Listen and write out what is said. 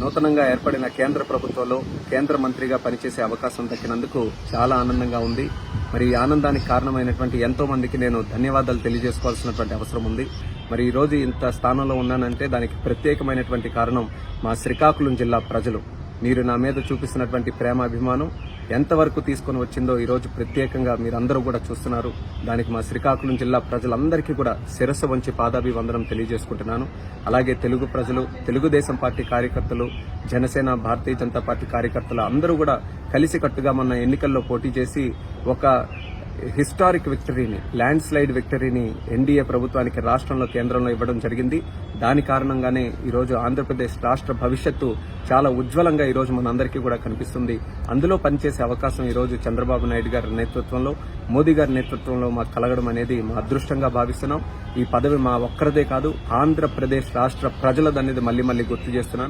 నూతనంగా ఏర్పడిన కేంద్ర ప్రభుత్వంలో కేంద్ర మంత్రిగా పనిచేసే అవకాశం దక్కినందుకు చాలా ఆనందంగా ఉంది. మరి ఈ ఆనందానికి కారణమైనటువంటి ఎంతో మందికి నేను ధన్యవాదాలు తెలియజేసుకోవాల్సినటువంటి అవసరం ఉంది. మరి ఈ రోజు ఇంత స్థానంలో ఉన్నానంటే దానికి ప్రత్యేకమైనటువంటి కారణం మా శ్రీకాకుళం జిల్లా ప్రజలు. మీరు నా మీద చూపిస్తున్నటువంటి ప్రేమాభిమానం ఎంతవరకు తీసుకుని వచ్చిందో ఈ రోజు ప్రత్యేకంగా మీరందరూ కూడా చూస్తున్నారు. దానికి మా శ్రీకాకుళం జిల్లా ప్రజలందరికీ కూడా శిరస్సు వంచి పాదాభివందనం తెలియజేసుకుంటున్నాను. అలాగే తెలుగు ప్రజలు, తెలుగుదేశం పార్టీ కార్యకర్తలు, జనసేన, భారతీయ జనతా పార్టీ కార్యకర్తలు అందరూ కూడా కలిసికట్టుగా మొన్న ఎన్నికల్లో పోటీ చేసి ఒక హిస్టారిక్ విక్టరీని, ల్యాండ్ స్లైడ్ విక్టరీని ఎన్డీఏ ప్రభుత్వానికి రాష్ట్రంలో, కేంద్రంలో ఇవ్వడం జరిగింది. దాని కారణంగానే ఈరోజు ఆంధ్రప్రదేశ్ రాష్ట్ర భవిష్యత్తు చాలా ఉజ్వలంగా ఈరోజు మనందరికీ కూడా కనిపిస్తుంది. అందులో పనిచేసే అవకాశం ఈరోజు చంద్రబాబు నాయుడు గారి నేతృత్వంలో, మోదీ గారి నేతృత్వంలో మాకు కలగడం అనేది మా అదృష్టంగా భావిస్తున్నాం. ఈ పదవి మా ఒక్కరిదే కాదు, ఆంధ్రప్రదేశ్ రాష్ట్ర ప్రజలదనేది మళ్లీ గుర్తు చేస్తున్నాను.